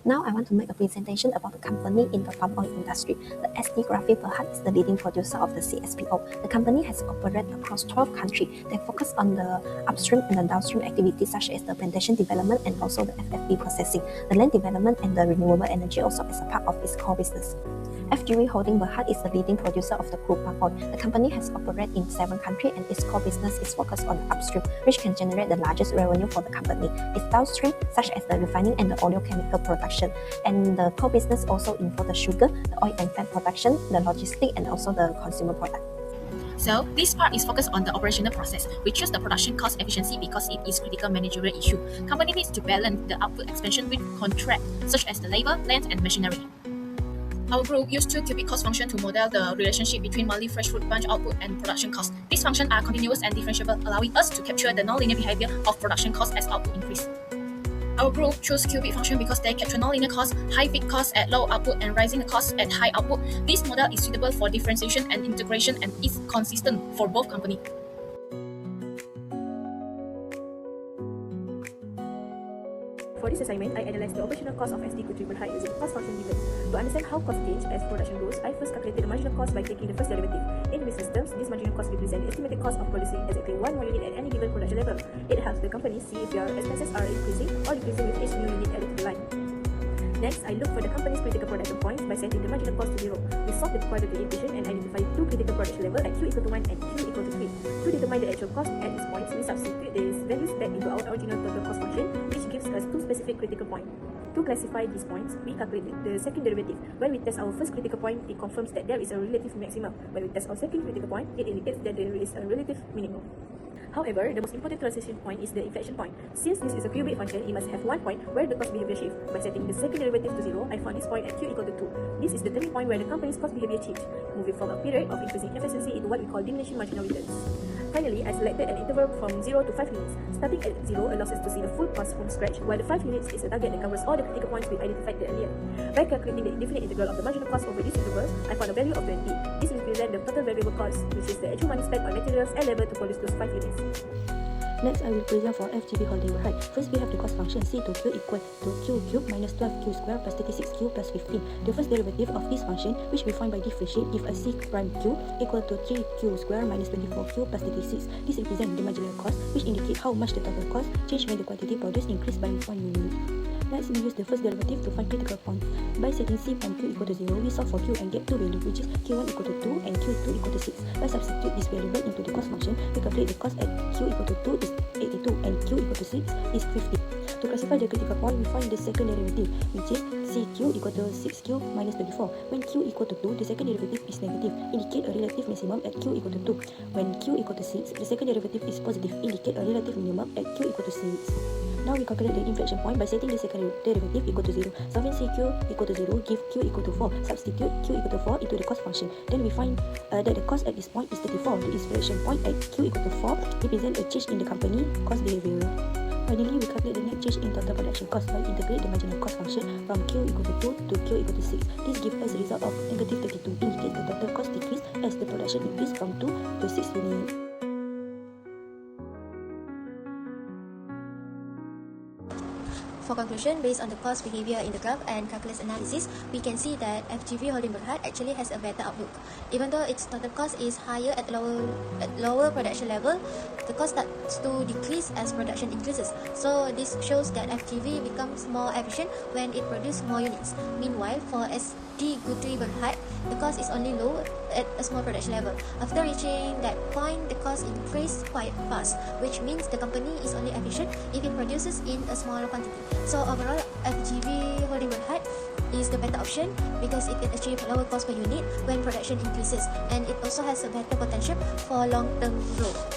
Now I want to make a presentation about the company in the palm oil industry. The SQQMK1034 CALCULUS is the leading producer of the CSPO. The company has operated across 12 countries. They focus on the upstream and the downstream activities such as the plantation development and also the FFB processing. The land development and the renewable energy also is a part of its core business. FGV Holding Berhad is the leading producer of the crude palm oil. The company has operated in 7 countries and its core business is focused on the upstream, which can generate the largest revenue for the company. Its downstream, such as the refining and the oleochemical production. And the core business also involves the sugar, the oil and fat production, the logistics, and also the consumer product. So, this part is focused on the operational process. We choose the production cost efficiency because it is critical managerial issue. Company needs to balance the output expansion with contract, such as the labor, land, and machinery. Our group used 2 cubic cost function to model the relationship between monthly fresh fruit bunch output and production cost. These functions are continuous and differentiable, allowing us to capture the nonlinear behavior of production cost as output increase. Our group chose cubic function because they capture nonlinear costs, high fixed costs at low output and rising costs at high output. This model is suitable for differentiation and integration and is consistent for both companies. For this assignment, I analyzed the operational cost of SQQMK1034 using cost function given. To understand how cost change as production grows, I first calculated the marginal cost by taking the first derivative. In business terms, this marginal cost represents the estimated cost of producing exactly 1 more unit at any given production level. It helps the company see if their expenses are increasing or decreasing with each new unit added to the line. Next, I look for the company's critical production points by setting the marginal cost to 0. We solve the quadratic equation and identify 2 critical production levels at Q equal to 1 and Q equal to 3. To determine the actual cost at these points, we substitute these values back into our original total cost function, which gives us 2 specific critical points. To classify these points, we calculate the second derivative. When we test our first critical point, it confirms that there is a relative maximum. When we test our second critical point, it indicates that there is a relative minimum. However, the most important transition point is the inflection point. Since this is a cubic function, it must have one point where the cost behavior shifts. By setting the second derivative to 0, I found this point at Q equal to 2. This is the turning point where the company's cost behavior changed, moving from a period of increasing efficiency into what we call diminishing marginal returns. Finally, I selected an interval from 0 to 5 minutes. Starting at 0 allows us to see the full cost from scratch, while the 5 minutes is a target that covers all the critical points we identified earlier. By calculating the indefinite integral of the marginal cost over this interval, I found a value of 20. This represents the total variable cost, which is the actual money spent on materials and labor to produce those 5 units. Next, I will present for FGV Holding Berhad. First, we have the cost function C to Q equal to Q cubed minus 12Q squared plus 36Q plus 15. The first derivative of this function, which we find by differentiate, give us C prime Q equal to 3Q squared minus 24Q plus 36. This represents the marginal cost, which indicates how much the total cost change when the quantity produced increased by 1 unit. Next, we use the first derivative to find critical points. By setting C prime Q equal to 0, we solve for Q and get 2 values, which is Q1 equal to 2 and Q2 equal to 6. By substitute this variable into the cost function, we calculate the cost at Q equal to 2 is 82 and Q equal to 6 is 50. To classify the critical point, we find the second derivative, which is CQ equal to 6Q minus 24. When Q equal to 2, the second derivative is negative, indicate a relative maximum at Q equal to 2. When Q equal to 6, the second derivative is positive, indicate a relative minimum at Q equal to 6. Now we calculate the inflection point by setting the second derivative equal to 0. Solving CQ equal to 0 give Q equal to 4. Substitute Q equal to 4 into the cost function. Then we find that the cost at this point is 34. The inflection point at Q equal to 4 represents a change in the company cost behavior. Finally, we calculate the net change in total production cost by integrate the marginal cost function from Q equal to 2 to Q equal to 6. This gives us a result of negative 32, indicates the total cost decrease as the production increased from 2 to 6 units. For conclusion, based on the cost behavior in the graph and calculus analysis, we can see that FGV Holding Berhad actually has a better outlook. Even though its total cost is higher at lower production level, the cost starts to decrease as production increases. So this shows that FGV becomes more efficient when it produces more units. Meanwhile, for SQQMK1034 Berhad, the cost is only low at a small production level. After reaching that point, the cost increased quite fast, which means the company is only efficient if it produces in a smaller quantity. So overall, FGV Holding Berhad is the better option because it can achieve lower cost per unit when production increases, and it also has a better potential for long-term growth.